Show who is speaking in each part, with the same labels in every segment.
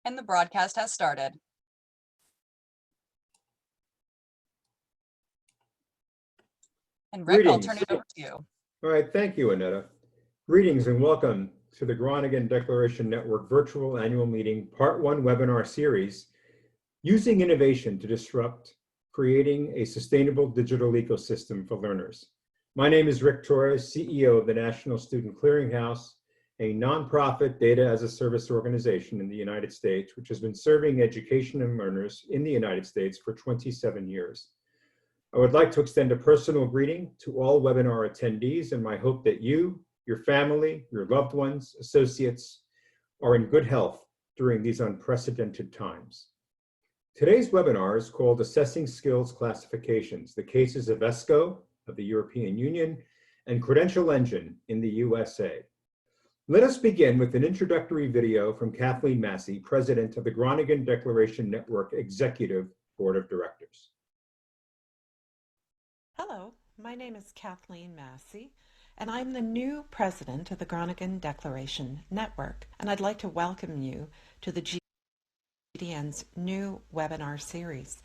Speaker 1: And the broadcast has started. And Rick, I'll turn it over to you.
Speaker 2: All right, thank you, Annetta. Greetings and welcome to the Groningen Declaration Network Virtual Annual Meeting Part 1 webinar series, Using Innovation to Disrupt, Creating a Sustainable Digital Ecosystem for Learners. My name is Rick Torres, CEO of the National Student Clearinghouse, a nonprofit data as a service organization in the United States, which has been serving education and learners in the United States for 27 years. I would like to extend a personal greeting to all webinar attendees and my hope that you, your family, your loved ones, associates are in good health during these unprecedented times. Today's webinar is called Assessing Skills Classifications, the cases of ESCO of the European Union and Credential Engine in the USA. Let us begin with an introductory video from Kathleen Massey, President of the Groningen Declaration Network Executive Board of Directors.
Speaker 3: Hello, my name is Kathleen Massey, and I'm the new president of the Groningen Declaration Network, and I'd like to welcome you to the GDN's new webinar series.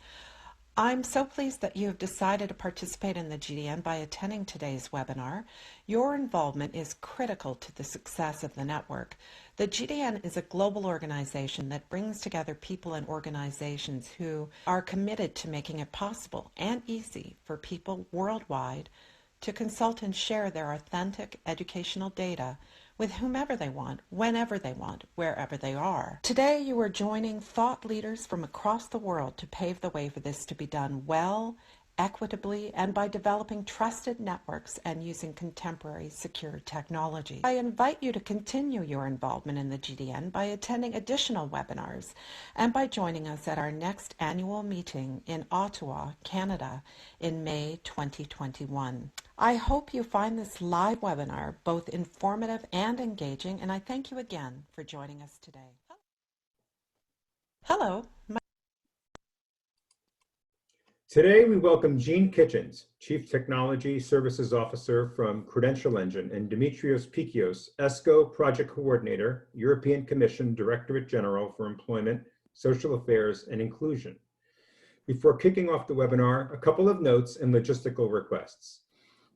Speaker 3: I'm so pleased that you have decided to participate in the GDN by attending today's webinar. Your involvement is critical to the success of the network. The GDN is a global organization that brings together people and organizations who are committed to making it possible and easy for people worldwide to consult and share their authentic educational data with whomever they want, whenever they want, wherever they are. Today you are joining thought leaders from across the world to pave the way for this to be done well, equitably, and by developing trusted networks and using contemporary secure technology. I invite you to continue your involvement in the GDN by attending additional webinars and by joining us at our next annual meeting in Ottawa, Canada in May 2021. I hope you find this live webinar both informative and engaging, and I thank you again for joining us today. Hello.
Speaker 2: Today, we welcome Jean Kitchens, Chief Technology Services Officer from Credential Engine, and Dimitrios Pikios, ESCO Project Coordinator, European Commission Directorate General for Employment, Social Affairs, and Inclusion. Before kicking off the webinar, a couple of notes and logistical requests.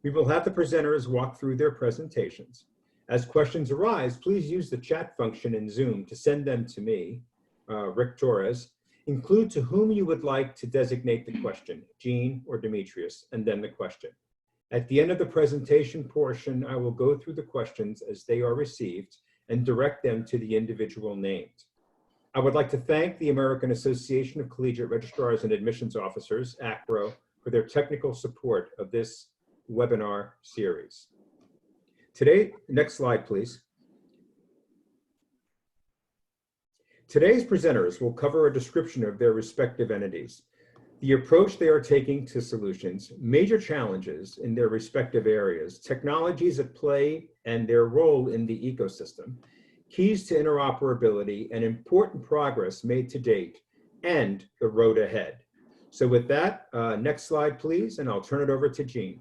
Speaker 2: We will have the presenters walk through their presentations. As questions arise, please use the chat function in Zoom to send them to me, Rick Torres. Include to whom you would like to designate the question, Jean or Dimitrios, and then the question. At the end of the presentation portion, I will go through the questions as they are received and direct them to the individual named. I would like to thank the American Association of Collegiate Registrars and Admissions Officers, ACRO, for their technical support of this webinar series. Today, next slide, please. Today's presenters will cover a description of their respective entities, the approach they are taking to solutions, major challenges in their respective areas, technologies at play and their role in the ecosystem, keys to interoperability, and important progress made to date, and the road ahead. So with that, next slide, please, and I'll turn it over to Jean.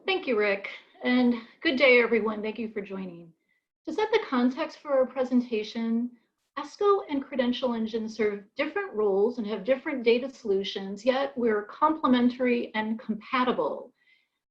Speaker 4: Thank you, Rick, and good day, everyone. Thank you for joining. To set the context for our presentation, ESCO and Credential Engine serve different roles and have different data solutions, yet we're complementary and compatible.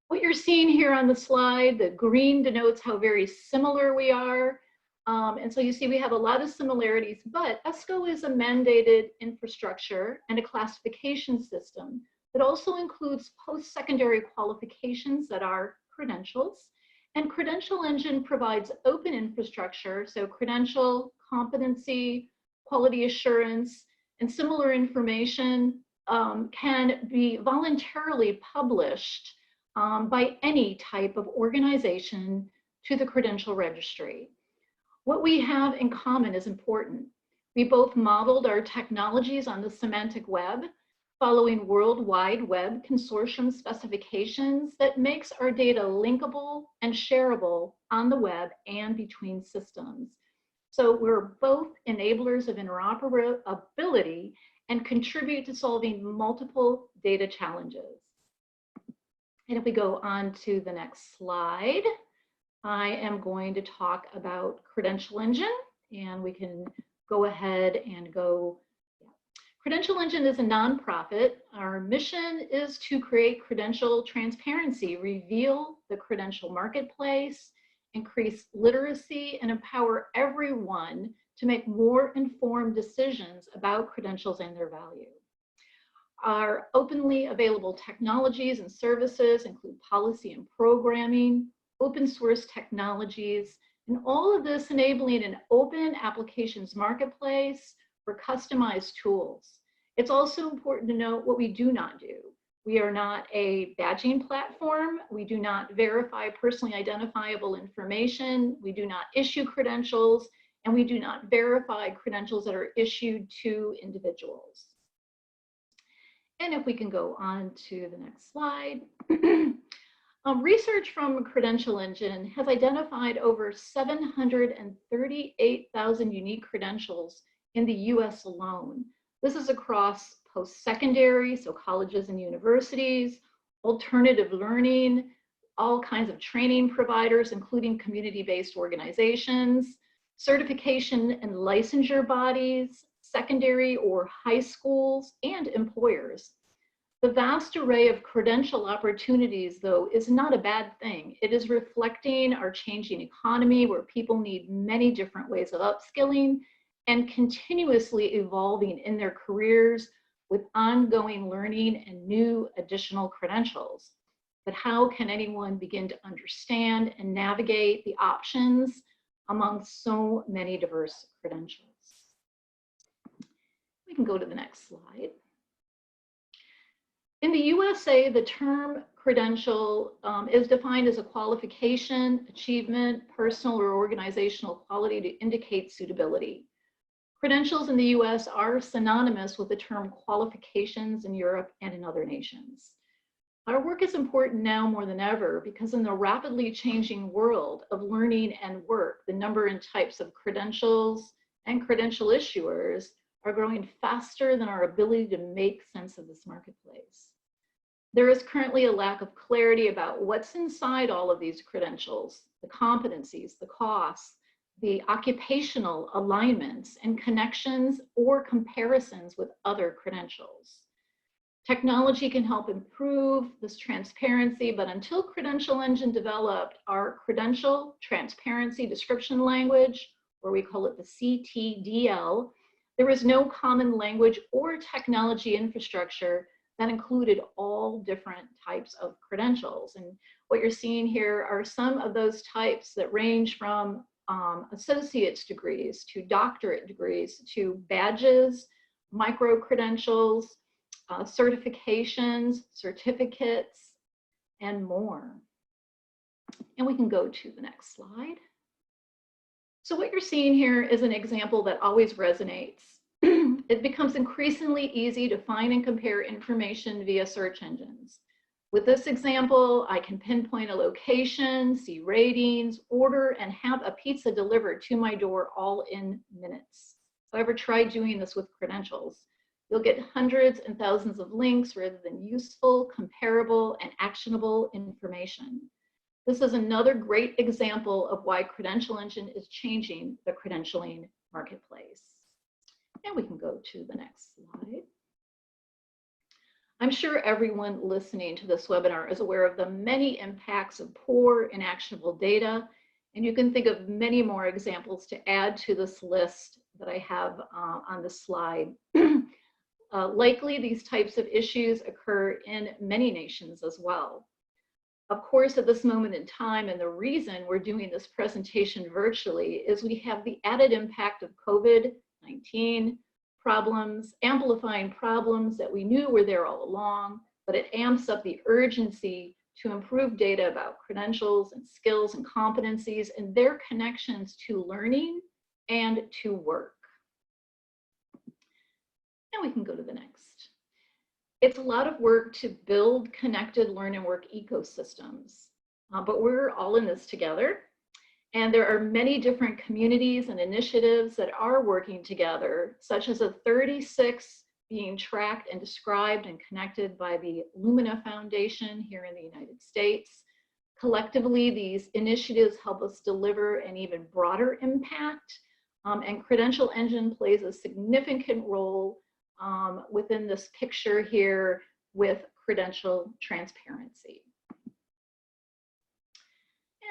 Speaker 4: What you're seeing here on the slide, the green denotes how very similar we are. And so you see we have a lot of similarities, but ESCO is a mandated infrastructure and a classification system that also includes post-secondary qualifications that are credentials. And Credential Engine provides open infrastructure, so credential, competency, quality assurance, and similar information can be voluntarily published by any type of organization to the credential registry. What we have in common is important. We both modeled our technologies on the semantic web, following World Wide Web Consortium specifications that makes our data linkable and shareable on the web and between systems. So we're both enablers of interoperability and contribute to solving multiple data challenges. And if we go on to the next slide, I am going to talk about Credential Engine, and we can go ahead and go. Credential Engine is a nonprofit. Our mission is to create credential transparency, reveal the credential marketplace, increase literacy, and empower everyone to make more informed decisions about credentials and their value. Our openly available technologies and services include policy and programming, open source technologies, and all of this enabling an open applications marketplace for customized tools. It's also important to note what we do not do. We are not a badging platform. We do not verify personally identifiable information. We do not issue credentials, and we do not verify credentials that are issued to individuals. And if we can go on to the next slide. Research from Credential Engine has identified over 738,000 unique credentials in the US alone. This is across post-secondary, so colleges and universities, alternative learning, all kinds of training providers, including community-based organizations, certification and licensure bodies, secondary or high schools, and employers. The vast array of credential opportunities, though, is not a bad thing. It is reflecting our changing economy where people need many different ways of upskilling and continuously evolving in their careers with ongoing learning and new additional credentials. But how can anyone begin to understand and navigate the options among so many diverse credentials? We can go to the next slide. In the USA, the term credential is defined as a qualification, achievement, personal or organizational quality to indicate suitability. Credentials in the US are synonymous with the term qualifications in Europe and in other nations. Our work is important now more than ever because in the rapidly changing world of learning and work, the number and types of credentials and credential issuers are growing faster than our ability to make sense of this marketplace. There is currently a lack of clarity about what's inside all of these credentials, the competencies, the costs, the occupational alignments and connections or comparisons with other credentials. Technology can help improve this transparency, but until Credential Engine developed our credential transparency description language, or we call it the CTDL, there was no common language or technology infrastructure that included all different types of credentials. And what you're seeing here are some of those types that range from associate's degrees to doctorate degrees to badges, micro-credentials, certifications, certificates, and more. And we can go to the next slide. So what you're seeing here is an example that always resonates. It becomes increasingly easy to find and compare information via search engines. With this example, I can pinpoint a location, see ratings, order, and have a pizza delivered to my door all in minutes. If I ever tried doing this with credentials, you'll get hundreds and thousands of links rather than useful, comparable, and actionable information. This is another great example of why Credential Engine is changing the credentialing marketplace. And we can go to the next slide. I'm sure everyone listening to this webinar is aware of the many impacts of poor and actionable data, and you can think of many more examples to add to this list that I have on the slide. Likely, these types of issues occur in many nations as well. Of course, at this moment in time, and the reason we're doing this presentation virtually is we have the added impact of COVID-19 problems, amplifying problems that we knew were there all along, but it amps up the urgency to improve data about credentials and skills and competencies and their connections to learning and to work. And we can go to the next. It's a lot of work to build connected learn and work ecosystems, but we're all in this together. And there are many different communities and initiatives that are working together, such as 36 being tracked and described and connected by the Lumina Foundation here in the United States. Collectively, these initiatives help us deliver an even broader impact And Credential Engine plays a significant role within this picture here with credential transparency.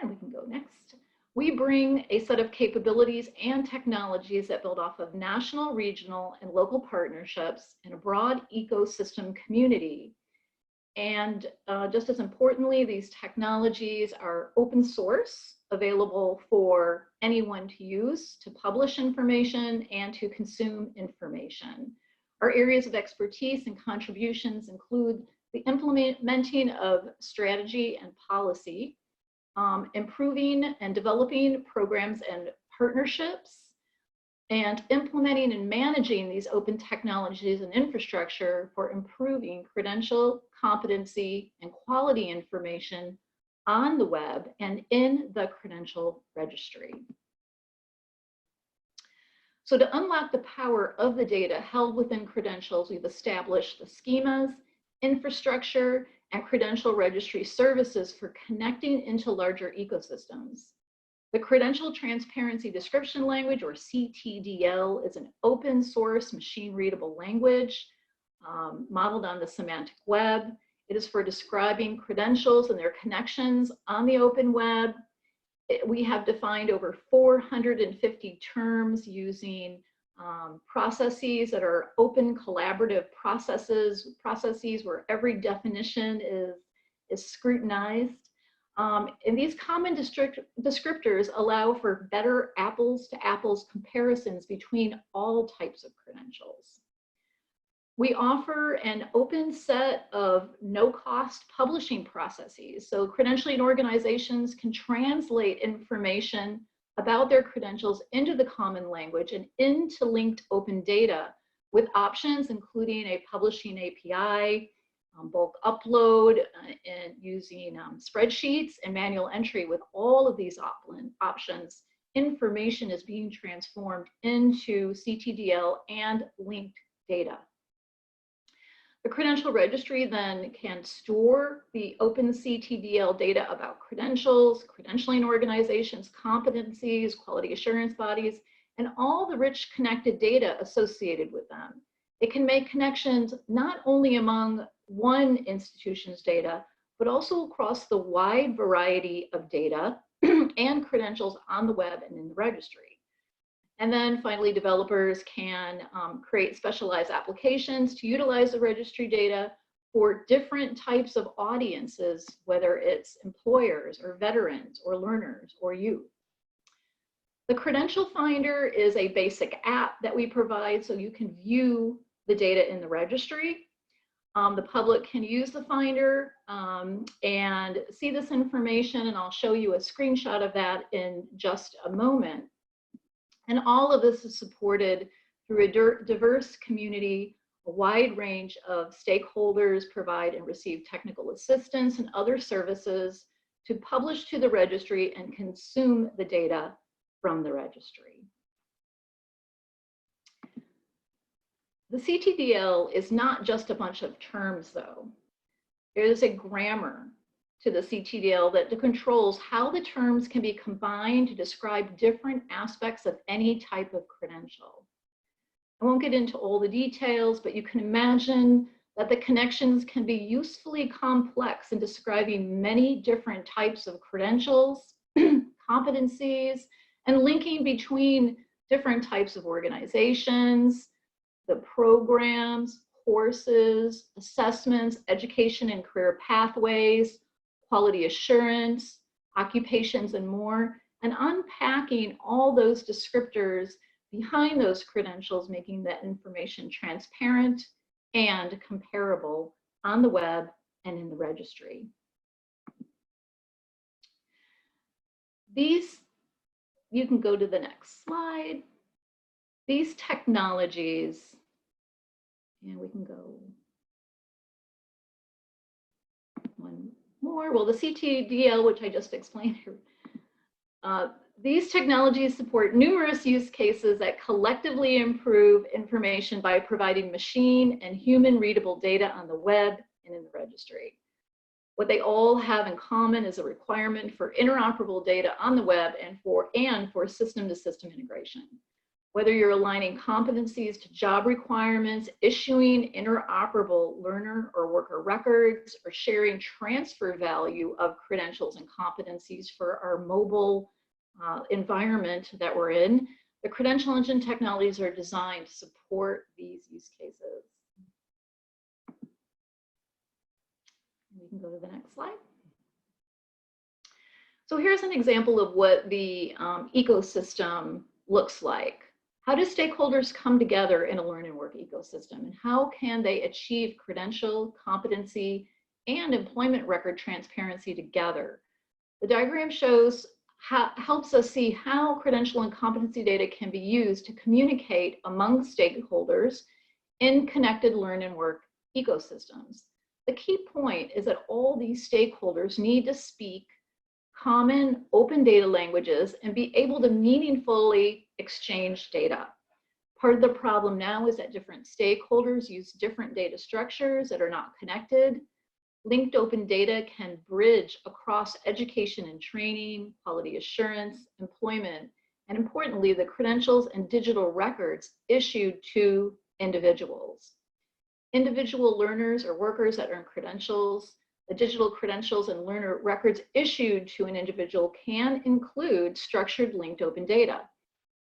Speaker 4: And we can go next. We bring a set of capabilities and technologies that build off of national, regional, and local partnerships in a broad ecosystem community. And just as importantly, these technologies are open source, available for anyone to use, to publish information, and to consume information. Our areas of expertise and contributions include the implementing of strategy and policy, improving and developing programs and partnerships, and implementing and managing these open technologies and infrastructure for improving credential, competency, and quality information on the web and in the credential registry. So to unlock the power of the data held within credentials, we've established the schemas, infrastructure, and credential registry services for connecting into larger ecosystems. The Credential Transparency Description Language, or CTDL, is an open source machine readable language modeled on the semantic web. It is for describing credentials and their connections on the open web. We have defined over 450 terms using processes that are open collaborative processes where every definition is scrutinized. And these common descriptors allow for better apples to apples comparisons between all types of credentials. We offer an open set of no-cost publishing processes. So credentialing organizations can translate information about their credentials into the common language and into linked open data with options including a publishing API, bulk upload, and using spreadsheets and manual entry. With all of these options, information is being transformed into CTDL and linked data. The credential registry then can store the open CTDL data about credentials, credentialing organizations, competencies, quality assurance bodies, and all the rich connected data associated with them. It can make connections not only among one institution's data, but also across the wide variety of data and credentials on the web and in the registry. And then finally, developers can create specialized applications to utilize the registry data for different types of audiences, whether it's employers or veterans or learners or youth. The Credential Finder is a basic app that we provide so you can view the data in the registry. The public can use the Finder and see this information, and I'll show you a screenshot of that in just a moment. And all of this is supported through a diverse community. A wide range of stakeholders provide and receive technical assistance and other services to publish to the registry and consume the data from the registry. The CTDL is not just a bunch of terms, though. There is a grammar to the CTDL that controls how the terms can be combined to describe different aspects of any type of credential. I won't get into all the details, but you can imagine that the connections can be usefully complex in describing many different types of credentials, competencies, and linking between different types of organizations, the programs, courses, assessments, education and career pathways, quality assurance, occupations, and more, and unpacking all those descriptors behind those credentials, making that information transparent and comparable on the web and in the registry. These, you can go to the next slide. These technologies, and we can go one more. Well, the CTDL, which I just explained here, these technologies support numerous use cases that collectively improve information by providing machine and human readable data on the web and in the registry. What they all have in common is a requirement for interoperable data on the web and for system-to-system integration. whether you're aligning competencies to job requirements, issuing interoperable learner or worker records, or sharing transfer value of credentials and competencies for our mobile environment that we're in, the Credential Engine technologies are designed to support these use cases. We can go to the next slide. So here's an example of what the ecosystem looks like. How do stakeholders come together in a learn and work ecosystem? And how can they achieve credential, competency, and employment record transparency together? The diagram shows helps us see how credential and competency data can be used to communicate among stakeholders in connected learn and work ecosystems. The key point is that all these stakeholders need to speak common open data languages and be able to meaningfully exchange data. Part of the problem now is that different stakeholders use different data structures that are not connected. Linked open data can bridge across education and training, quality assurance, employment, and importantly, the credentials and digital records issued to individuals. Individual learners or workers that earn credentials, the digital credentials and learner records issued to an individual can include structured linked open data.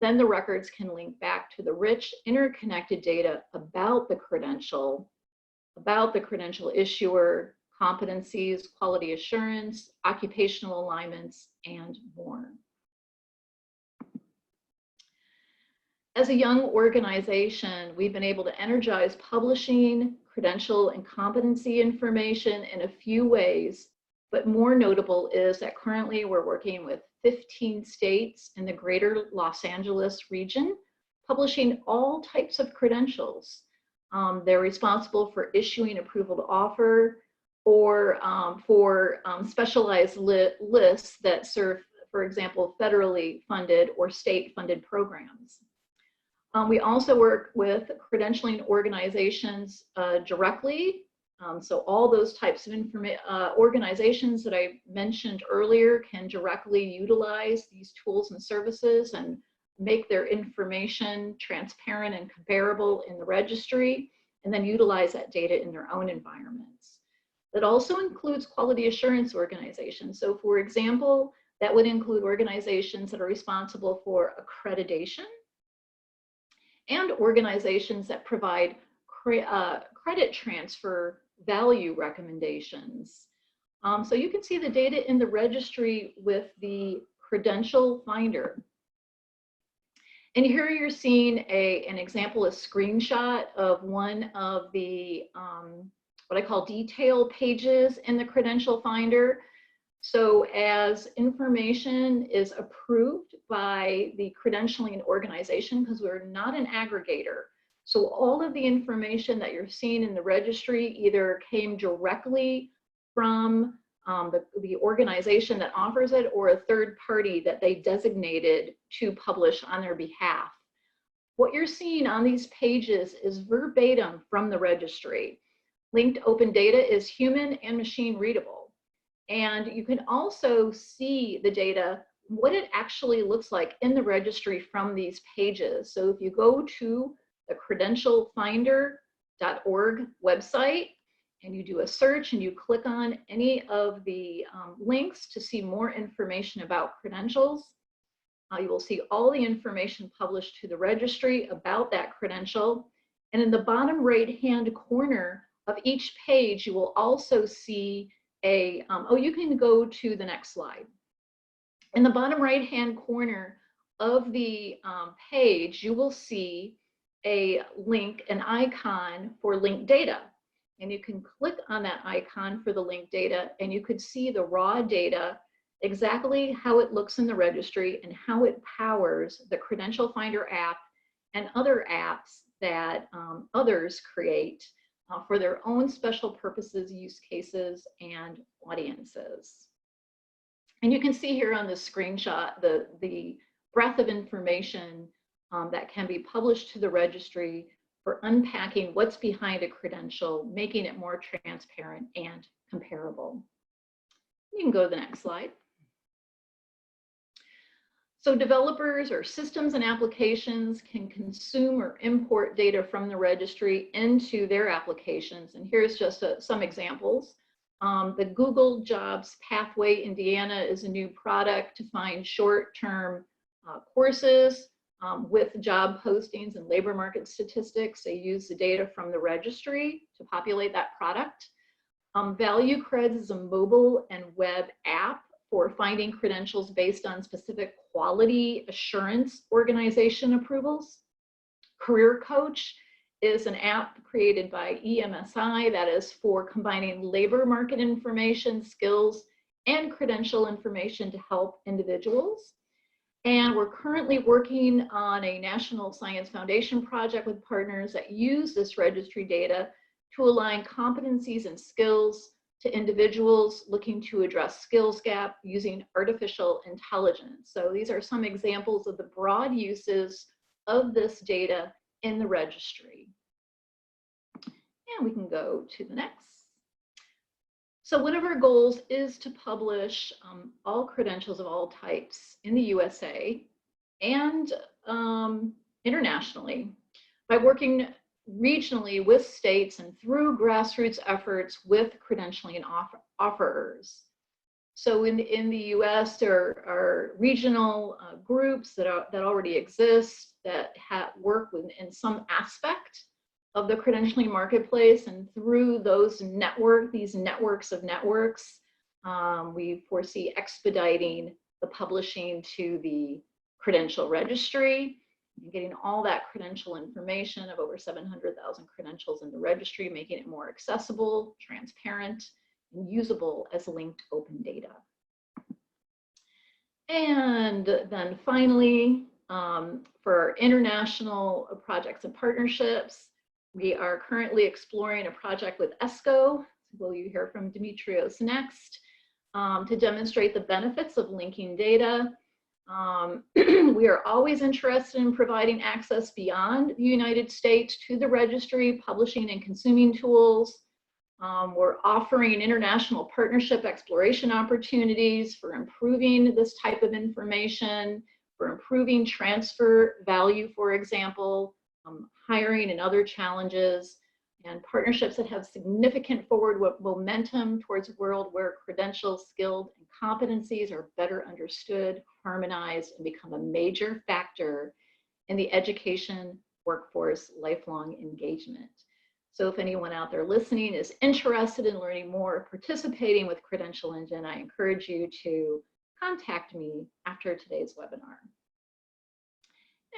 Speaker 4: Then the records can link back to the rich interconnected data about the credential issuer, competencies, quality assurance, occupational alignments, and more. As a young organization, we've been able to energize publishing credential and competency information in a few ways, but more notable is that currently we're working with 15 states in the greater Los Angeles region, publishing all types of credentials. They're responsible for issuing approval to offer or for specialized lists that serve, for example, federally funded or state funded programs. We also work with credentialing organizations directly. So all those types of organizations that I mentioned earlier can directly utilize these tools and services and make their information transparent and comparable in the registry, and then utilize that data in their own environments. That also includes quality assurance organizations. So for example, that would include organizations that are responsible for accreditation, and organizations that provide credit transfer value recommendations. So you can see the data in the registry with the credential finder. And here you're seeing an example, a screenshot of one of the what I call detail pages in the credential finder. So as information is approved by the credentialing organization, because we're not an aggregator, so all of the information that you're seeing in the registry either came directly from the organization that offers it or a third party that they designated to publish on their behalf. What you're seeing on these pages is verbatim from the registry. Linked open data is human and machine readable. And you can also see the data, what it actually looks like in the registry from these pages. So if you go to the credentialfinder.org website and you do a search and you click on any of the links to see more information about credentials, you will see all the information published to the registry about that credential. And in the bottom right-hand corner of each page, you will also see you can go to the next slide. In the bottom right-hand corner of the page, you will see a link, an icon for linked data. And you can click on that icon for the linked data and you could see the raw data, exactly how it looks in the registry and how it powers the Credential Finder app and other apps that others create for their own special purposes, use cases, and audiences. And you can see here on the screenshot the breadth of information that can be published to the registry for unpacking what's behind a credential, making it more transparent and comparable. You can go to the next slide. So developers or systems and applications can consume or import data from the registry into their applications. And here's just some examples. The Google Jobs Pathway Indiana is a new product to find short-term courses with job postings and labor market statistics. They use the data from the registry to populate that product. ValueCreds is a mobile and web app for finding credentials based on specific quality assurance organization approvals. Career Coach is an app created by EMSI that is for combining labor market information, skills, and credential information to help individuals. And we're currently working on a National Science Foundation project with partners that use this registry data to align competencies and skills to individuals looking to address skills gap using artificial intelligence. So these are some examples of the broad uses of this data in the registry. And we can go to the next. So one of our goals is to publish all credentials of all types in the USA and internationally by working regionally with states and through grassroots efforts with credentialing offerers. So in the US, there are regional groups that already exist that work in some aspect of the credentialing marketplace, and through these networks of networks, we foresee expediting the publishing to the credential registry, and getting all that credential information of over 700,000 credentials in the registry, making it more accessible, transparent, and usable as linked open data. And then finally, for our international projects and partnerships, we are currently exploring a project with ESCO. Will you hear from Dimitrios next? To demonstrate the benefits of linking data. We are always interested in providing access beyond the United States to the registry, publishing and consuming tools. We're offering international partnership exploration opportunities for improving this type of information, for improving transfer value, for example, hiring and other challenges, and partnerships that have significant forward momentum towards a world where credentials, skilled, and competencies are better understood, harmonized, and become a major factor in the education workforce lifelong engagement. So if anyone out there listening is interested in learning more, participating with Credential Engine, I encourage you to contact me after today's webinar.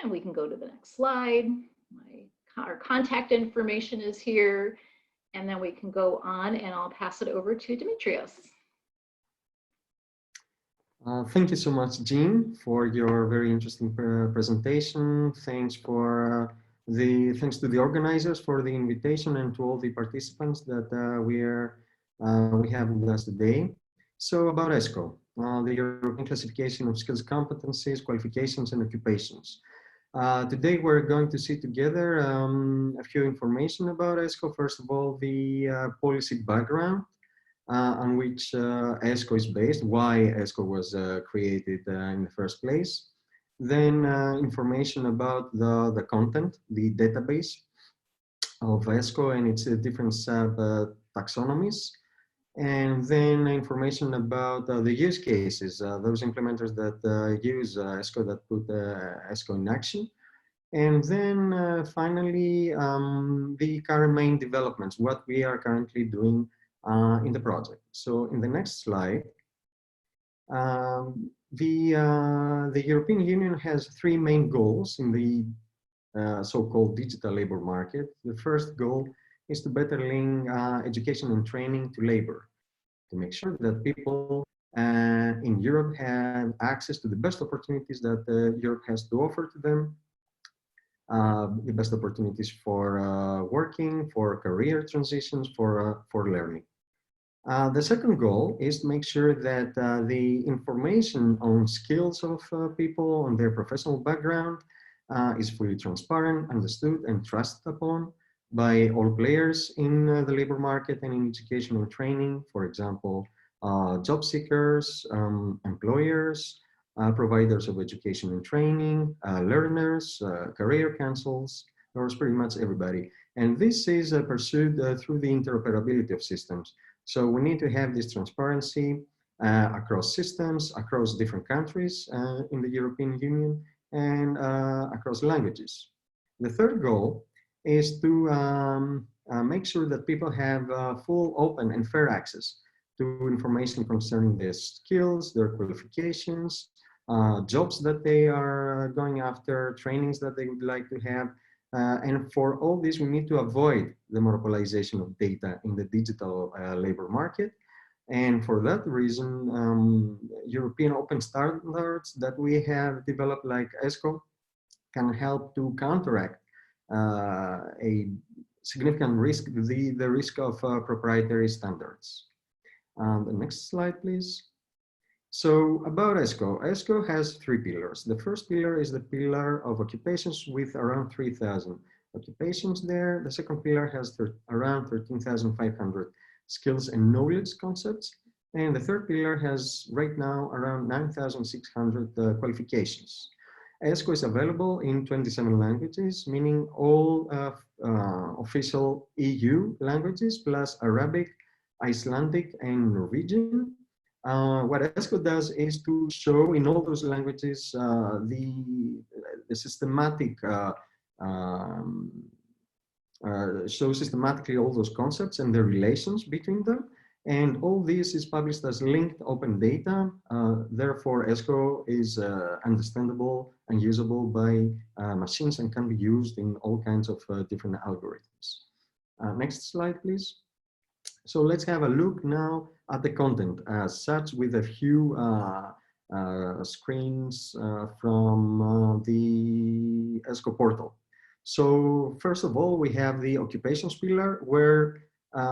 Speaker 4: And we can go to the next slide. Our contact information is here, and then we can go on, and I'll pass it over to Dimitrios.
Speaker 5: Thank you so much, Jean, for your very interesting presentation. Thanks to the organizers for the invitation, and to all the participants that we have with us today. So about ESCO, the European Classification of Skills, Competencies, Qualifications, and Occupations. Today we're going to see together a few information about ESCO. First of all, the policy background on which ESCO is based, why ESCO was created in the first place. Then information about the content, the database of ESCO and its different sub-taxonomies. And then information about the use cases, those implementers that use ESCO, that put ESCO in action. And then finally, the current main developments, what we are currently doing in the project. So in the next slide, the European Union has three main goals in the so-called digital labor market. The first goal is to better link education and training to labor, to make sure that people in Europe have access to the best opportunities that Europe has to offer to them, the best opportunities for working, for career transitions, for learning. The second goal is to make sure that the information on skills of people, on their professional background, is fully transparent, understood, and trusted upon by all players in the labor market and in education and training. For example, job seekers, employers, providers of education and training, learners, career councils, or pretty much everybody. And this is pursued through the interoperability of systems. So we need to have this transparency across systems, across different countries in the European Union, and across languages. The third goal is to make sure that people have full, open, and fair access to information concerning their skills, their qualifications, jobs that they are going after, trainings that they would like to have. And for all this, we need to avoid the monopolization of data in the digital labor market. And for that reason, European open standards that we have developed, like ESCO, can help to counteract a significant risk, the risk of proprietary standards. The next slide, please. So about ESCO, ESCO has three pillars. The first pillar is the pillar of occupations with around 3,000 occupations there. The second pillar has around 13,500 skills and knowledge concepts. And the third pillar has right now around 9,600 qualifications. ESCO is available in 27 languages, meaning all official EU languages plus Arabic, Icelandic, and Norwegian. What ESCO does is to show in all those languages the systematic, show systematically all those concepts and the relations between them. And all this is published as linked open data. Therefore, ESCO is understandable and usable by machines and can be used in all kinds of different algorithms. Next slide, please. So let's have a look now at the content as such with a few screens from the ESCO portal. So first of all, we have the occupations pillar where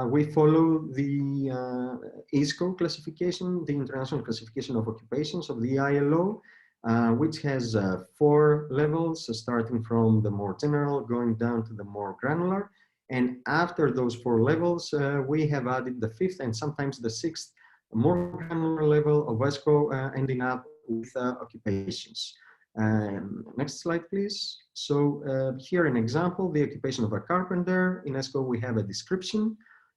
Speaker 5: we follow the ESCO classification, the International Classification of Occupations of the ILO, which has 4 levels, starting from the more general, going down to the more granular. And after those 4 levels, we have added the 5th and sometimes the 6th more granular level of ESCO, ending up with occupations. Next slide, please. So here an example, the occupation of a carpenter. In ESCO, we have a description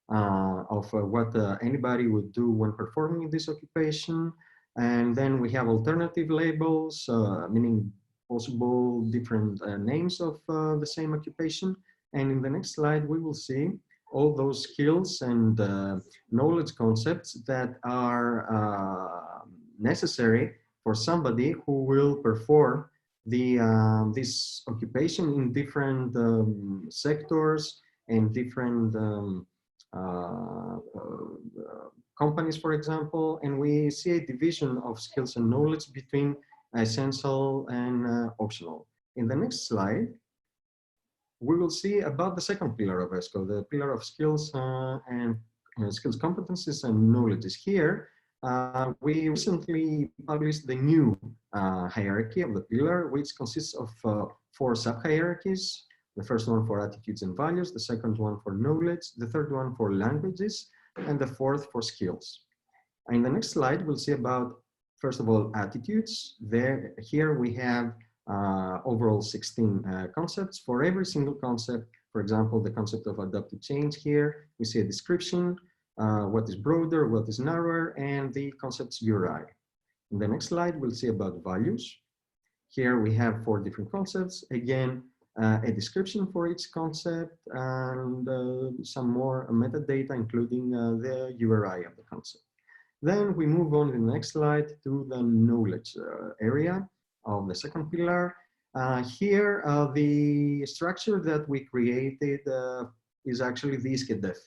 Speaker 5: of what anybody would do when performing this occupation. And then we have alternative labels, meaning possible different names of the same occupation. And in the next slide, we will see all those skills and knowledge concepts that are necessary for somebody who will perform this occupation in different sectors and different companies, for example. And we see a division of skills and knowledge between essential and optional. In the next slide, we will see about the second pillar of ESCO, the pillar of skills and skills, competencies, and knowledges. Here, we recently published the new hierarchy of the pillar, which consists of 4 sub-hierarchies. The first one for attitudes and values, the second one for knowledge, the third one for languages, and the fourth for skills. In the next slide, we'll see about, first of all, attitudes. Here we have overall 16 concepts. For every single concept, for example, the concept of adaptive change here, we see a description, what is broader, what is narrower, and the concept's URI. In the next slide, we'll see about values. Here we have 4 different concepts. Again, a description for each concept and some more metadata, including the URI of the concept. Then we move on to the next slide to the knowledge area of the second pillar. Here, the structure that we created is actually the ISCEDEF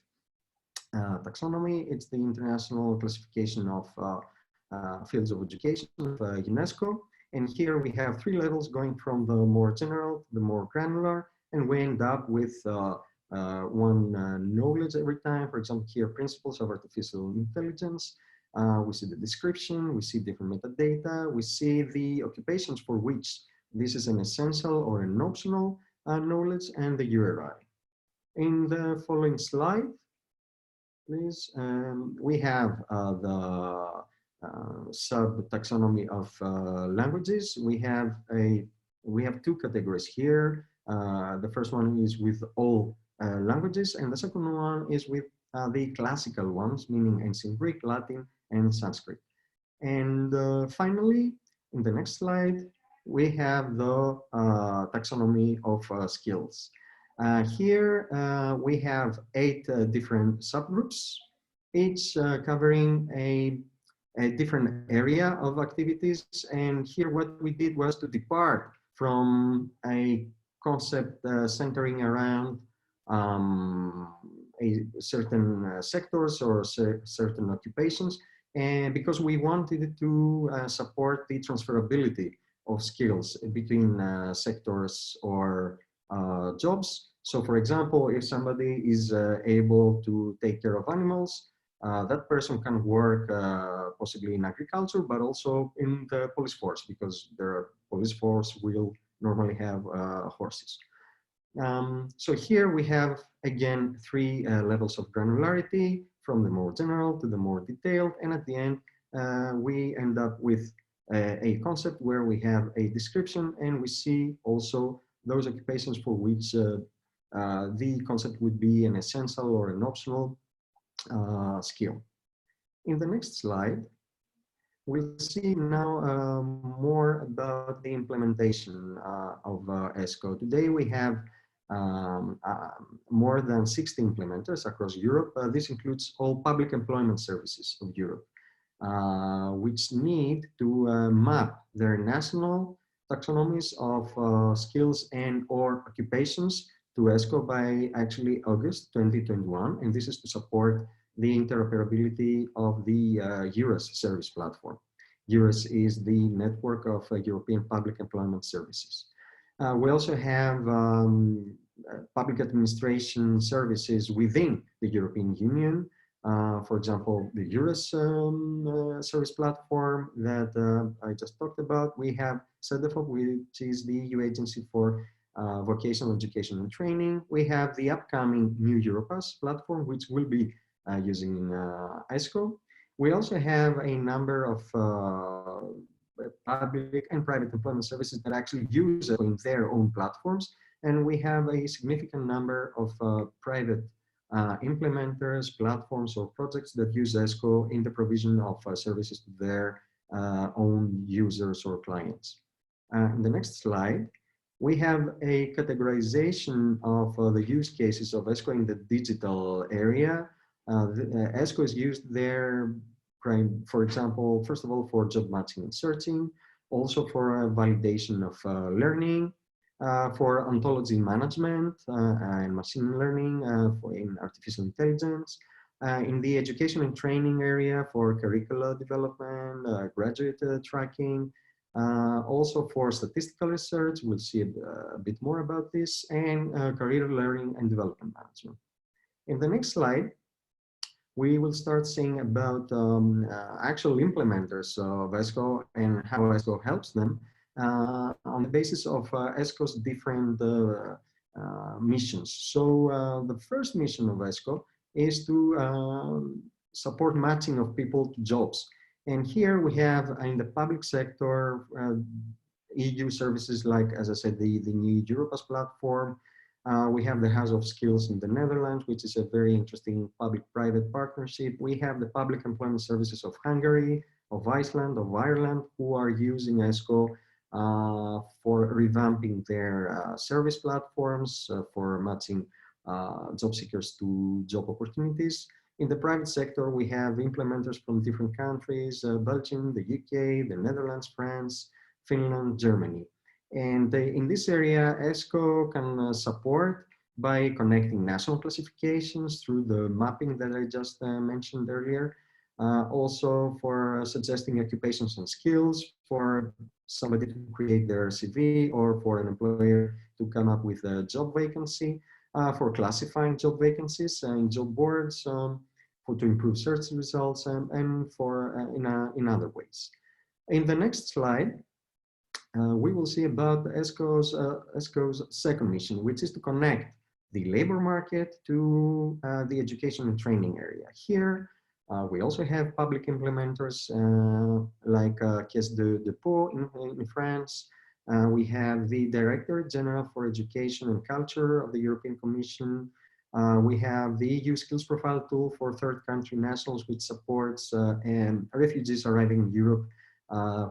Speaker 5: taxonomy. It's the International Classification of Fields of Education of UNESCO. And here we have 3 levels going from the more general to the more granular, and we end up with one knowledge every time. For example, here, principles of artificial intelligence. We see the description, we see different metadata, we see the occupations for which this is an essential or an optional knowledge, and the URI. In the following slide, please, we have sub-taxonomy of languages. We have two categories here. The first one is with all languages, and the second one is with the classical ones, meaning ancient Greek, Latin, and Sanskrit. And finally, in the next slide, we have the taxonomy of skills. Here we have 8 different subgroups, each covering a different area of activities. And here what we did was to depart from a concept centering around certain sectors or certain occupations, and because we wanted to support the transferability of skills between sectors or jobs. So for example, if somebody is able to take care of animals, that person can work possibly in agriculture, but also in the police force, because the police force will normally have horses. So here we have, again, 3 levels of granularity, from the more general to the more detailed. And at the end, we end up with a concept where we have a description, and we see also those occupations for which the concept would be an essential or an optional skill. In the next slide, we'll see now more about the implementation of ESCO. Today we have more than 60 implementers across Europe. This includes all public employment services of Europe, which need to map their national taxonomies of skills and or occupations to ESCO by actually August 2021. And this is to support the interoperability of the EURES service platform. EURES is the network of European public employment services. We also have public administration services within the European Union. For example, the EURES service platform that I just talked about. We have CEDEFOP, which is the EU agency for vocational education and training. We have the upcoming new Europass platform, which will be using ESCO. We also have a number of public and private employment services that actually use it in their own platforms. And we have a significant number of private implementers, platforms, or projects that use ESCO in the provision of services to their own users or clients. In the next slide, we have a categorization of the use cases of ESCO in the digital area. ESCO is used there, for example, first of all, for job matching and searching, also for validation of learning, for ontology management and machine learning, in artificial intelligence, in the education and training area for curricula development, graduate tracking, also for statistical research. We'll see a bit more about this, and career learning and development management. In the next slide, we will start seeing about actual implementers of ESCO and how ESCO helps them on the basis of ESCO's different missions. So the first mission of ESCO is to support matching of people to jobs. And here we have in the public sector, EU services like, as I said, the new Europass platform. We have the House of Skills in the Netherlands, which is a very interesting public-private partnership. We have the public employment services of Hungary, of Iceland, of Ireland, who are using ESCO for revamping their service platforms, for matching job seekers to job opportunities. In the private sector, we have implementers from different countries, Belgium, the UK, the Netherlands, France, Finland, Germany. And in this area, ESCO can support by connecting national classifications through the mapping that I just mentioned earlier. Also for suggesting occupations and skills for somebody to create their CV, or for an employer to come up with a job vacancy, for classifying job vacancies in job boards, to improve search results, and for in other ways. In the next slide, we will see about ESCO's second mission, which is to connect the labor market to the education and training area. Here, We also have public implementers like Caisse de Dépôt in France. We have the Director General for Education and Culture of the European Commission. We have the EU Skills Profile tool for third country nationals, which supports refugees arriving in Europe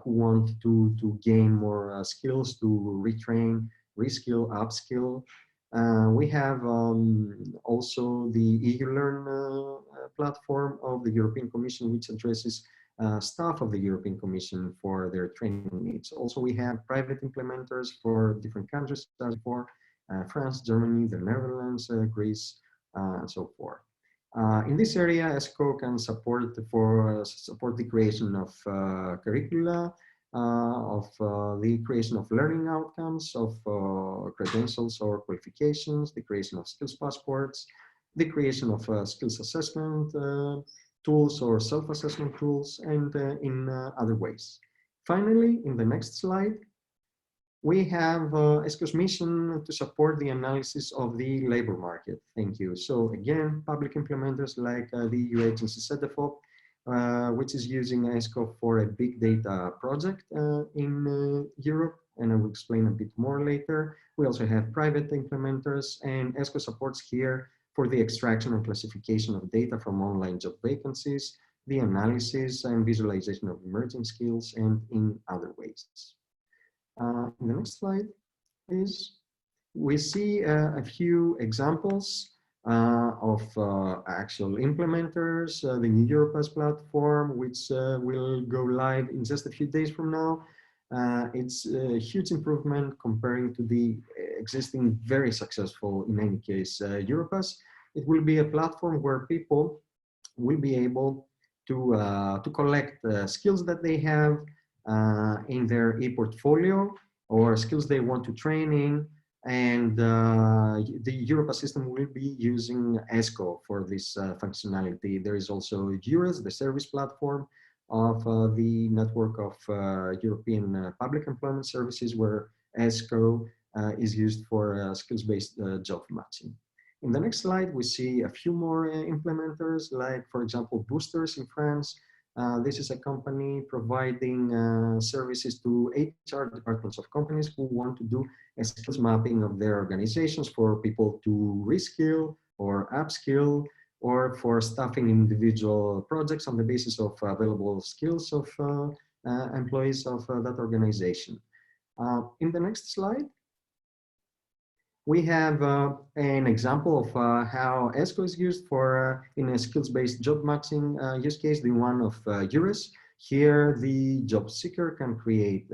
Speaker 5: who want to gain more skills, to retrain, reskill, upskill. We have also the EU Learn platform of the European Commission, which addresses staff of the European Commission for their training needs. Also, we have private implementers for different countries, as for France, Germany, the Netherlands, Greece, and so forth. In this area, ESCO can support the creation of curricula, of the creation of learning outcomes, of credentials or qualifications, the creation of skills passports, the creation of skills assessment tools or self-assessment tools, and in other ways. Finally, in the next slide, we have ESCO's mission to support the analysis of the labor market. Thank you. So again, public implementers like the EU agency CTDL, which is using ESCO for a big data project in Europe, and I will explain a bit more later. We also have private implementers, and ESCO supports here for the extraction and classification of data from online job vacancies, the analysis and visualization of emerging skills, and in other ways. In the next slide, please. We see a few examples of actual implementers, the new Europass platform, which will go live in just a few days from now. It's a huge improvement comparing to the existing, very successful, in any case, Europass. It will be a platform where people will be able to collect skills that they have in their e-portfolio or skills they want to train in, and the Europass system will be using ESCO for this functionality. There is also EURES, the service platform of the network of European public employment services, where ESCO is used for skills-based job matching. In the next slide, we see a few more implementers, like, for example, Boosters in France. This is a company providing services to HR departments of companies who want to do a skills mapping of their organizations for people to reskill or upskill, or for staffing individual projects on the basis of available skills of employees of that organization. In the next slide, we have an example of how ESCO is used for in a skills-based job matching use case, the one of EURES. Here, the job seeker can create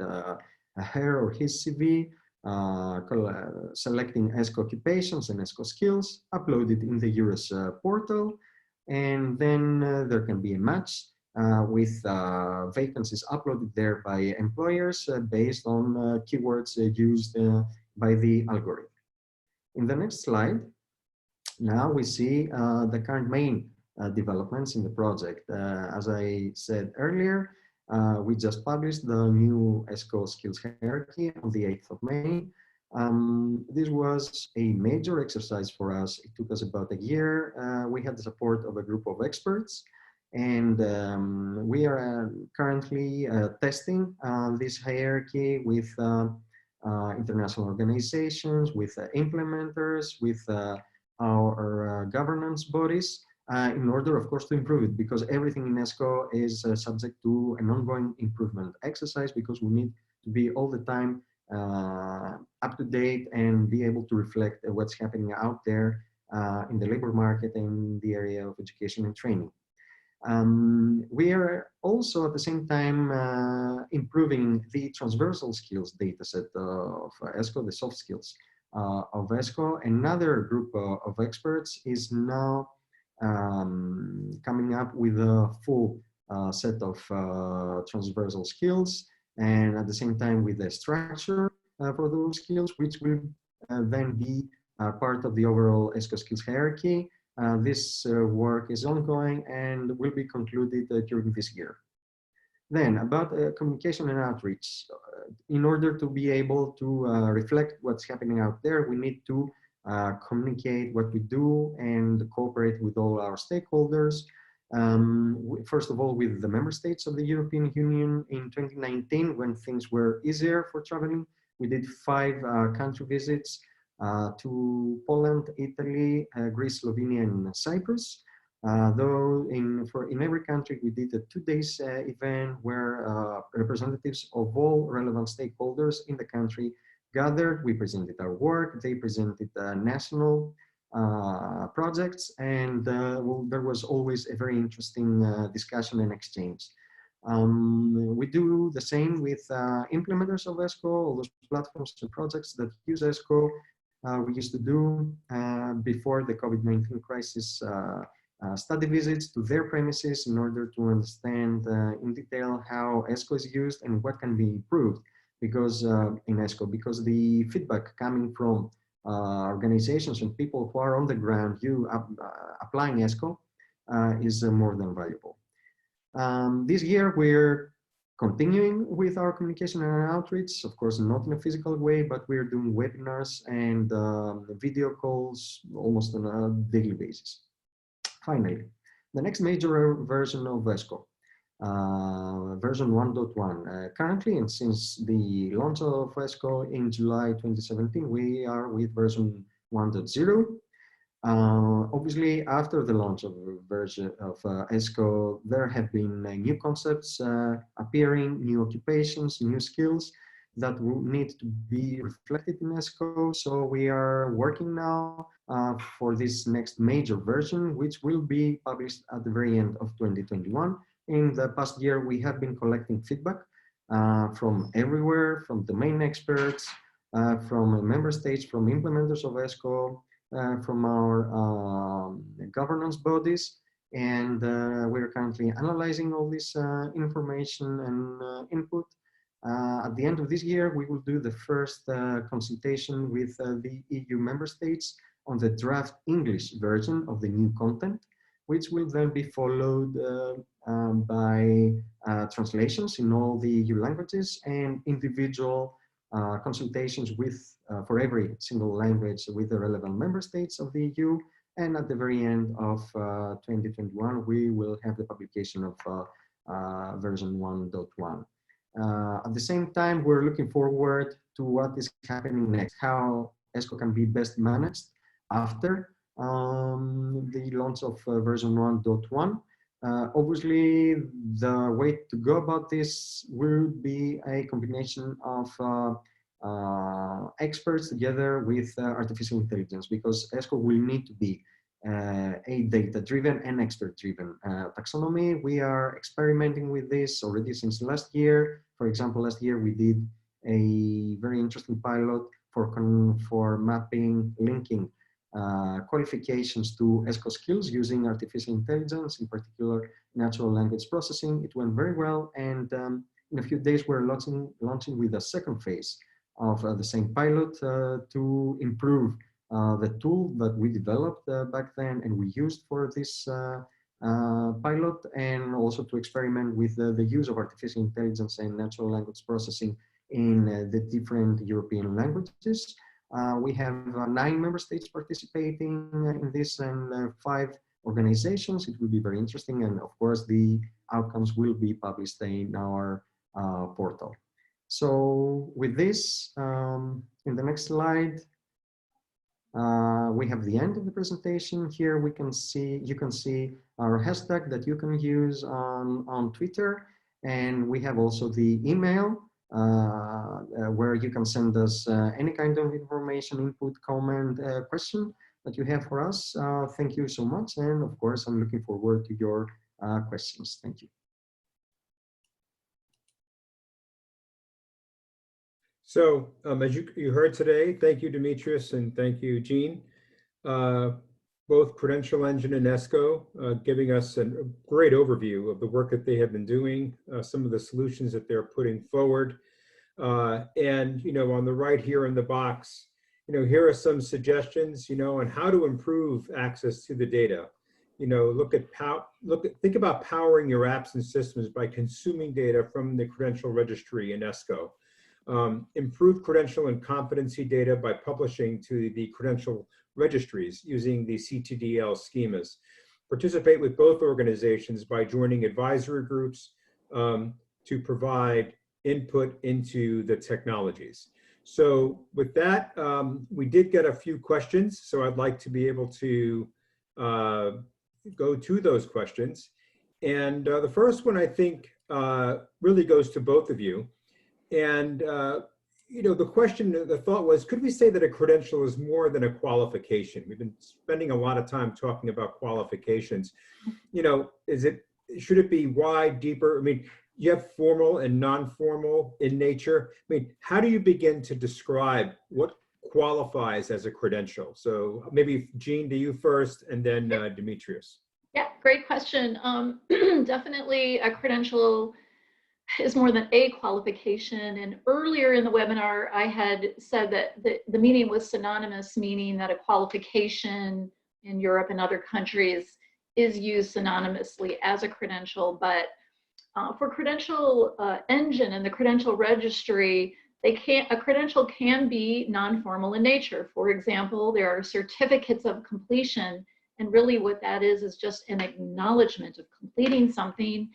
Speaker 5: her or his CV, selecting ESCO occupations and ESCO skills, upload it in the EURES portal, and then there can be a match with vacancies uploaded there by employers based on keywords used by the algorithm. In the next slide, now we see the current main developments in the project. As I said earlier, we just published the new ESCO skills hierarchy on the 8th of May. This was a major exercise for us. It took us about a year. We had the support of a group of experts, and we are currently testing this hierarchy with international organizations, with implementers, with our governance bodies, in order, of course, to improve it, because everything in ESCO is subject to an ongoing improvement exercise, because we need to be all the time up to date and be able to reflect what's happening out there in the labor market and in the area of education and training. We are also at the same time improving the transversal skills dataset of ESCO, the soft skills of ESCO. Another group of experts is now coming up with a full set of transversal skills, and at the same time with a structure for those skills, which will then be part of the overall ESCO skills hierarchy. This work is ongoing and will be concluded during this year. Then, about communication and outreach. In order to be able to reflect what's happening out there, we need to communicate what we do and cooperate with all our stakeholders. First of all, with the member states of the European Union in 2019, when things were easier for traveling, we did 5 country visits to Poland, Italy, Greece, Slovenia, and Cyprus. Though in every country we did a 2-day event where representatives of all relevant stakeholders in the country gathered. We presented our work, they presented national projects, and well, there was always a very interesting discussion and exchange. We do the same with implementers of ESCO, all those platforms and projects that use ESCO. We used to do before the COVID-19 crisis study visits to their premises in order to understand in detail how ESCO is used and what can be improved because in ESCO, because the feedback coming from organizations and people who are on the ground applying ESCO is more than valuable. This year we're continuing with our communication and outreach, of course not in a physical way, but we're doing webinars and video calls almost on a daily basis. Finally, the next major version of ESCO, version 1.1. Currently, and since the launch of ESCO in July 2017, we are with version 1.0. Obviously, after the launch of version of ESCO, there have been new concepts appearing, new occupations, new skills that will need to be reflected in ESCO. So we are working now for this next major version, which will be published at the very end of 2021. In the past year, we have been collecting feedback from everywhere, from domain experts, from member states, from implementers of ESCO, from our governance bodies, and we're currently analyzing all this information and input. At the end of this year, we will do the first consultation with the EU member states on the draft English version of the new content, which will then be followed by translations in all the EU languages and individual consultations with for every single language with the relevant member states of the EU. And at the very end of 2021, we will have the publication of version 1.1. At the same time, we're looking forward to what is happening next, how ESCO can be best managed after the launch of version 1.1. Obviously, the way to go about this will be a combination of experts together with artificial intelligence, because ESCO will need to be a data-driven and expert-driven taxonomy. We are experimenting with this already since last year. For example, last year we did a very interesting pilot for mapping, linking qualifications to ESCO skills using artificial intelligence, in particular natural language processing. It went very well, and in a few days we're launching with a second phase of the same pilot to improve the tool that we developed back then and we used for this pilot, and also to experiment with the use of artificial intelligence and natural language processing in the different European languages. We have 9 member states participating in this and 5 organizations. It will be very interesting, and of course the outcomes will be published in our portal. So with this, in the next slide, we have the end of the presentation. Here you can see our hashtag that you can use on Twitter, and we have also the email where you can send us any kind of information, input, comment, question that you have for us. Thank you so much, and of course I'm looking forward to your questions. Thank you.
Speaker 2: So as you heard today, thank you, Demetrius, and thank you, Jean. Both Credential Engine and ESCO giving us a great overview of the work that they have been doing, some of the solutions that they're putting forward. And, on the right here in the box, here are some suggestions, on how to improve access to the data. Think about powering your apps and systems by consuming data from the credential registry in ESCO. Improve credential and competency data by publishing to the credential registries using the CTDL schemas. participate with both organizations by joining advisory groups to provide input into the technologies. So with that, we did get a few questions, so I'd like to be able to go to those questions. And the first one, I think, really goes to both of you. And you know, the thought was, could we say that a credential is more than a qualification? We've been spending a lot of time talking about qualifications. You know, should it be wide, deeper? I mean, you have formal and non-formal in nature. I mean, how do you begin to describe what qualifies as a credential? So maybe Jean, to you first, and then Demetrius.
Speaker 4: Yeah, great question. Definitely a credential is more than a qualification. And earlier in the webinar, I had said that the meaning was synonymous, meaning that a qualification in Europe and other countries is used synonymously as a credential. But for Credential Engine and the Credential Registry, a credential can be non-formal in nature. For example, there are certificates of completion, and really what that is just an acknowledgement of completing something.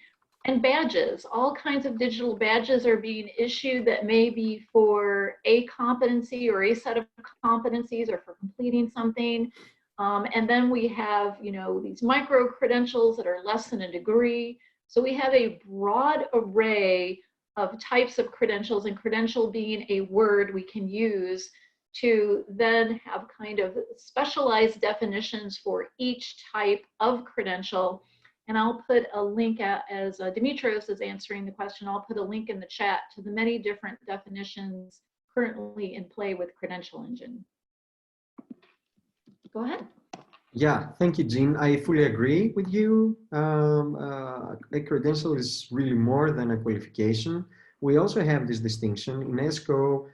Speaker 4: And badges, all kinds of digital badges are being issued that may be for a competency or a set of competencies or for completing something. And then we have, you know, these micro credentials that are less than a degree. So we have a broad array of types of credentials, and credential being a word we can use to then have kind of specialized definitions for each type of credential. And I'll put a link as Demetrios is answering the question, I'll put a link in the chat to the many different definitions currently in play with Credential Engine. Go ahead.
Speaker 5: Yeah, thank you, Jean. I fully agree with you. A credential is really more than a qualification. We also have this distinction. In ESCO,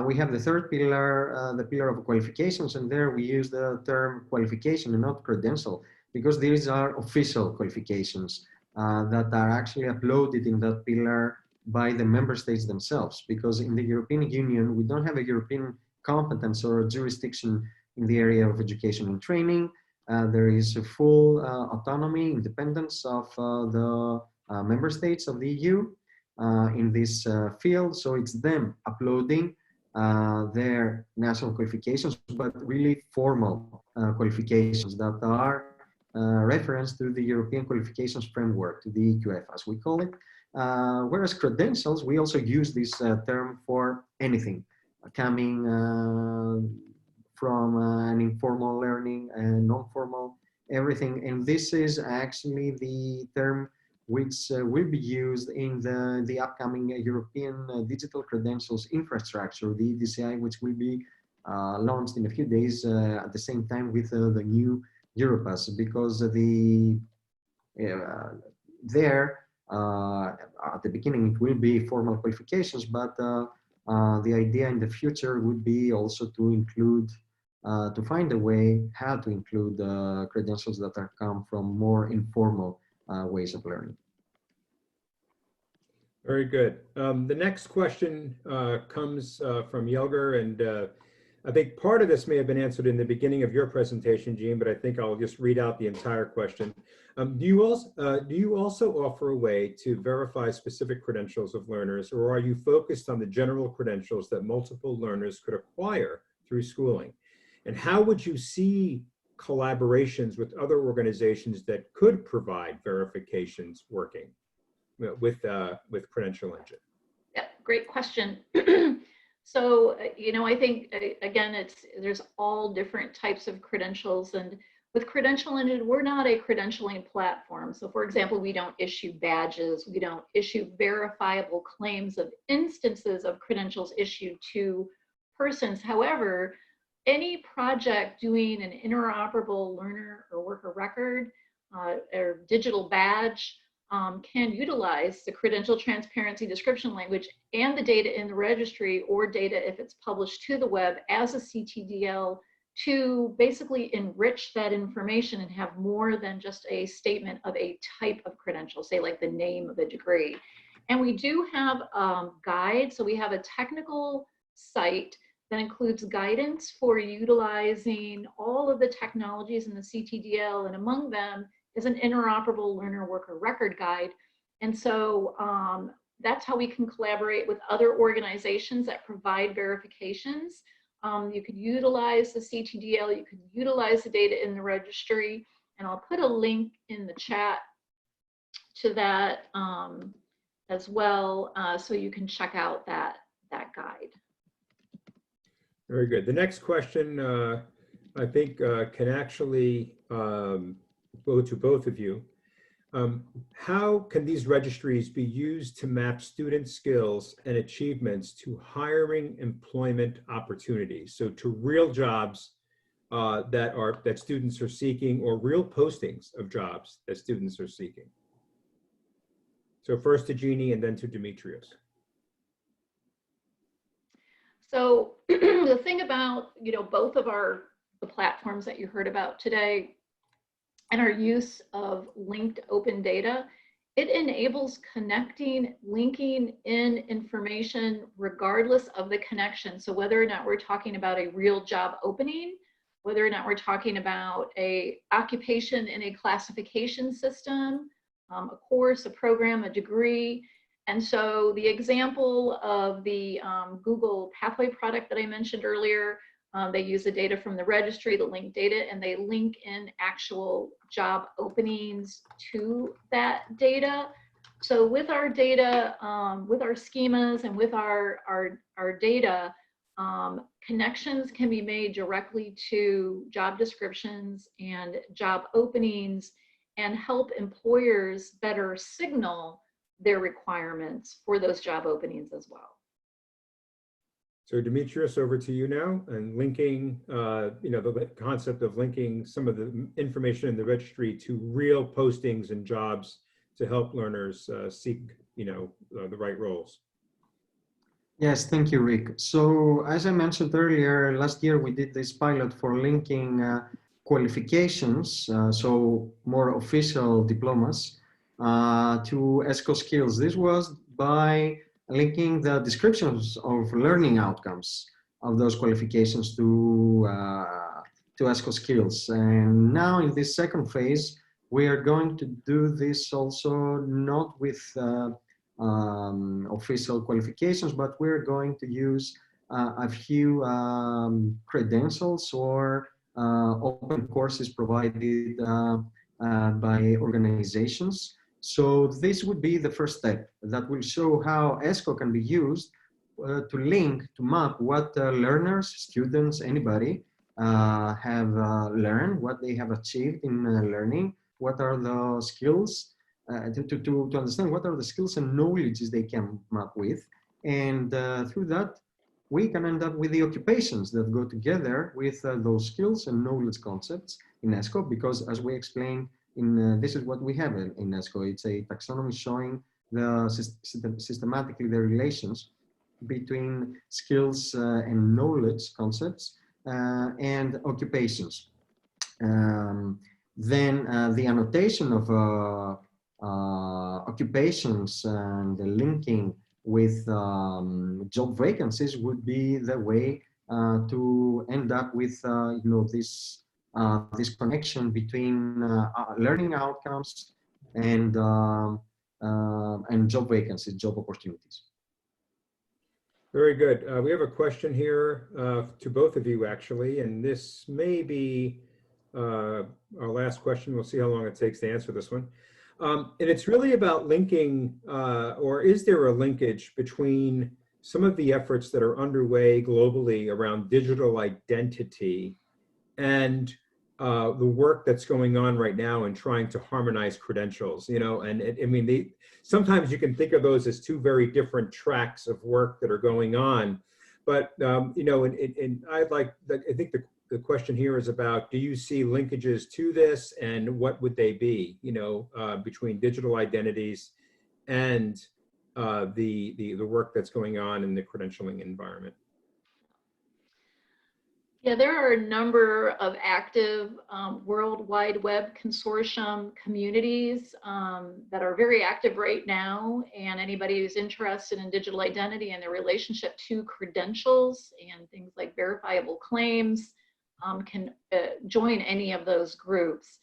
Speaker 5: we have the third pillar, the pillar of qualifications, and there we use the term qualification and not credential, because these are official qualifications that are actually uploaded in that pillar by the member states themselves. Because in the European Union, we don't have a European competence or jurisdiction in the area of education and training. There is a full autonomy, independence of the member states of the EU in this field. So it's them uploading their national qualifications, but really formal qualifications that are reference to the European Qualifications Framework, to the EQF, as we call it. Whereas credentials, we also use this term for anything coming from an informal learning and non-formal, everything. And this is actually the term which will be used in the upcoming European Digital Credentials Infrastructure, the EDCI, which will be launched in a few days at the same time with the new Europass, because at the beginning it will be formal qualifications, but the idea in the future would be also to include, to find a way how to include credentials that are come from more informal ways of learning.
Speaker 2: Very good. The next question comes from Yelger, and I think part of this may have been answered in the beginning of your presentation, Jean, but I think I'll just read out the entire question. Do you also offer a way to verify specific credentials of learners, or are you focused on the general credentials that multiple learners could acquire through schooling? And how would you see collaborations with other organizations that could provide verifications working with Credential Engine?
Speaker 4: Yeah, great question. So, you know, I think, again, there's all different types of credentials. And with Credential Engine, we're not a credentialing platform. So, for example, we don't issue badges. We don't issue verifiable claims of instances of credentials issued to persons. However, any project doing an interoperable learner or worker record or digital badge can utilize the credential transparency description language and the data in the registry, or data if it's published to the web as a CTDL, to basically enrich that information and have more than just a statement of a type of credential, say like the name of a degree. And we do have guides. So we have a technical site that includes guidance for utilizing all of the technologies in the CTDL, and among them is an interoperable learner worker record guide. And so that's how we can collaborate with other organizations that provide verifications. You could utilize the CTDL, you could utilize the data in the registry, and I'll put a link in the chat to that as well, so you can check out that guide.
Speaker 2: Very good. The next question, I think, can actually go to both of you. How can these registries be used to map student skills and achievements to hiring employment opportunities? So to real jobs that students are seeking, or real postings of jobs that students are seeking. So first to Jeannie and then to Demetrius.
Speaker 4: So the thing about, both of the platforms that you heard about today and our use of linked open data, it enables connecting, linking in information regardless of the connection. So whether or not we're talking about a real job opening, whether or not we're talking about a occupation in a classification system, a course, a program, a degree. And so the example of the Google Pathway product that I mentioned earlier, they use the data from the registry, the linked data, and they link in actual job openings to that data. So with our data, with our schemas and with our data, connections can be made directly to job descriptions and job openings and help employers better signal their requirements for those job openings as well.
Speaker 2: So Demetrius, over to you now, and linking, the concept of linking some of the information in the registry to real postings and jobs to help learners seek, the right roles.
Speaker 5: Yes, thank you, Rick. So as I mentioned earlier, last year we did this pilot for linking qualifications, so more official diplomas, to ESCO skills. This was by linking the descriptions of learning outcomes of those qualifications to ESCO skills. And now in this second phase, we are going to do this also not with official qualifications, but we're going to use a few credentials or open courses provided by organizations. So this would be the first step that will show how ESCO can be used to link, to map what learners, students, anybody have learned, what they have achieved in learning, what are the skills, to understand what are the skills and knowledges they can map with. And through that, we can end up with the occupations that go together with those skills and knowledge concepts in ESCO, because as we explained, this is what we have in ESCO. It's a taxonomy showing systematically the relations between skills and knowledge concepts and occupations. Then the annotation of occupations and the linking with job vacancies would be the way to end up with this connection between learning outcomes and job vacancies, job opportunities.
Speaker 2: Very good. We have a question here to both of you, actually, and this may be our last question. We'll see how long it takes to answer this one. And it's really about linking, or is there a linkage between some of the efforts that are underway globally around digital identity and the work that's going on right now in trying to harmonize credentials, and sometimes you can think of those as two very different tracks of work that are going on, but and I think the question here is about, do you see linkages to this, and what would they be, between digital identities and the work that's going on in the credentialing environment?
Speaker 4: Yeah, there are a number of active World Wide Web Consortium communities that are very active right now, and anybody who's interested in digital identity and their relationship to credentials and things like verifiable claims can join any of those groups.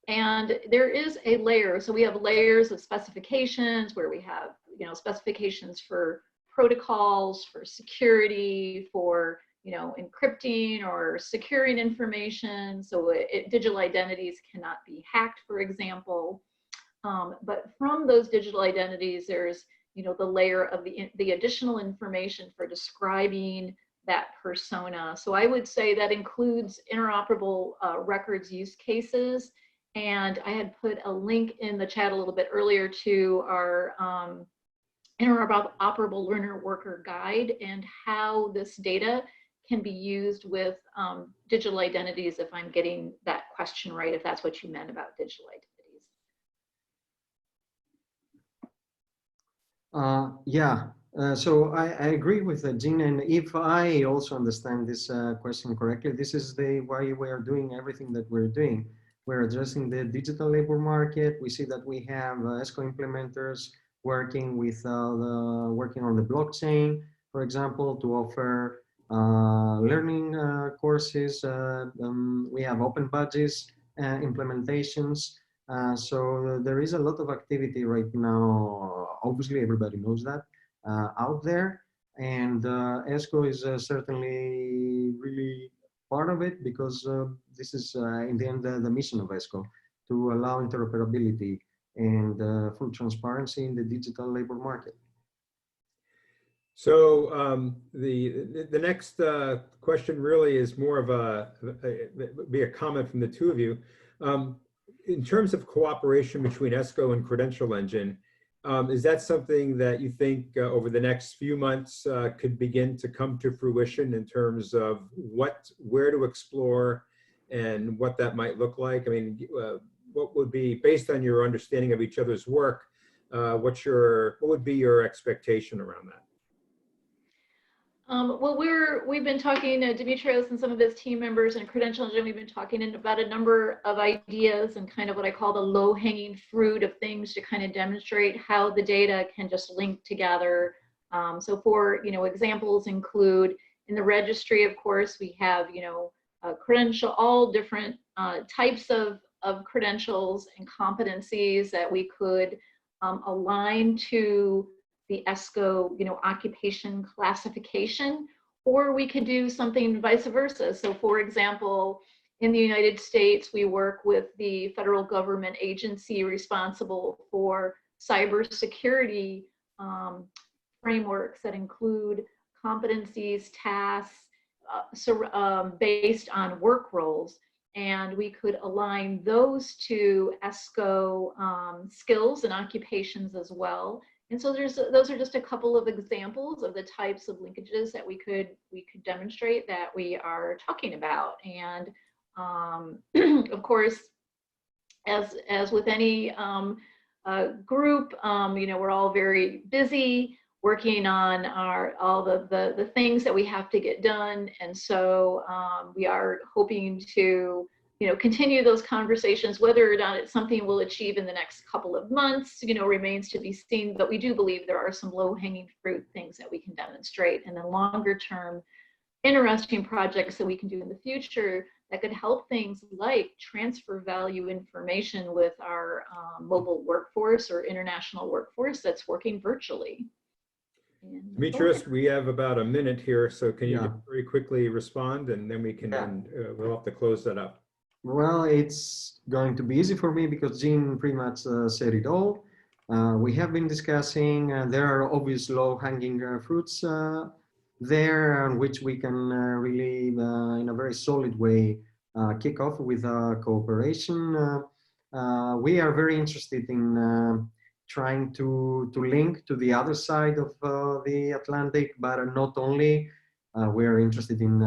Speaker 4: And there is a layer. So we have layers of specifications where we have, you know, specifications for protocols, for security, for, you know, encrypting or securing information. So digital identities cannot be hacked, for example. But from those digital identities, there's, you know, the layer of the additional information for describing that persona. So I would say that includes interoperable records use cases. And I had put a link in the chat a little bit earlier to our interoperable learner worker guide and how this data can be used with digital identities, if I'm getting that question right, if that's what you meant about digital identities.
Speaker 5: So I agree with Jean, and if I also understand this question correctly, this is why we are doing everything that we're doing. We're addressing the digital labor market. We see that we have ESCO implementers working with working on the blockchain, for example, to offer learning courses. We have open budgets implementations. So there is a lot of activity right now. Obviously, everybody knows that out there, and ESCO is certainly really part of it, because this is in the end the mission of ESCO, to allow interoperability and full transparency in the digital labor market.
Speaker 2: So the next question really is more of a comment from the two of you. In terms of cooperation between ESCO and Credential Engine, is that something that you think over the next few months could begin to come to fruition in terms of where to explore and what that might look like? I mean, what would be, based on your understanding of each other's work, what would be your expectation around that?
Speaker 4: Well, we've been talking to Dimitrios and some of his team members and Credential Engine. We've been talking about a number of ideas and kind of what I call the low-hanging fruit of things to kind of demonstrate how the data can just link together. So for, you know, examples include in the registry, of course, we have, you know, all different types of credentials and competencies that we could align to the ESCO, you know, occupation classification, or we could do something vice versa. So for example, in the United States, we work with the federal government agency responsible for cybersecurity frameworks that include competencies, tasks based on work roles. And we could align those to ESCO skills and occupations as well. And so those are just a couple of examples of the types of linkages that we could demonstrate that we are talking about. And of course, as with any group, you know, we're all very busy working on all the things that we have to get done. And so we are hoping to, you know, continue those conversations. Whether or not it's something we'll achieve in the next couple of months, you know, remains to be seen, but we do believe there are some low-hanging fruit things that we can demonstrate, and then longer term interesting projects that we can do in the future that could help things like transfer value information with our mobile workforce or international workforce that's working virtually.
Speaker 2: Dimitrios, we have about a minute here, so can you very quickly respond, and then we can we'll have to close that up.
Speaker 5: Well, it's going to be easy for me because Jean pretty much said it all. We have been discussing, there are obvious low-hanging fruits there on which we can really, in a very solid way, kick off with cooperation. We are very interested in trying to link to the other side of the Atlantic, but not only. We're interested in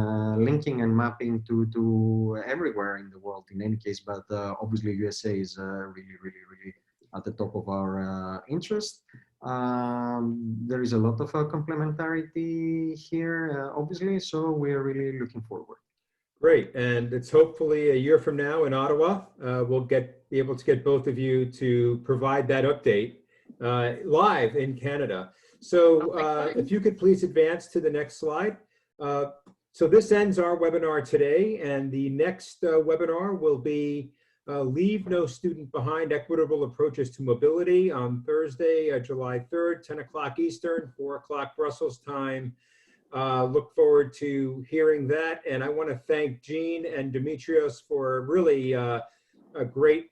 Speaker 5: linking and mapping to everywhere in the world in any case, but obviously USA is really at the top of our interest. There is a lot of complementarity here, obviously, so we're really looking forward.
Speaker 2: Great, and it's hopefully a year from now in Ottawa, we'll be able to get both of you to provide that update live in Canada. So if you could please advance to the next slide. So this ends our webinar today, and the next webinar will be Leave No Student Behind, Equitable Approaches to Mobility on Thursday, July 3rd, 10 o'clock Eastern, 4 o'clock Brussels time. Look forward to hearing that. And I want to thank Jean and Demetrios for really a great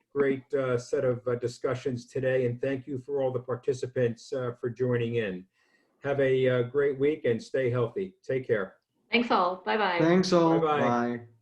Speaker 2: set of discussions today. And thank you for all the participants for joining in. Have a great week and stay healthy. Take care.
Speaker 4: Thanks all. Bye-bye.
Speaker 5: Thanks all.
Speaker 2: Bye-bye.
Speaker 5: Bye.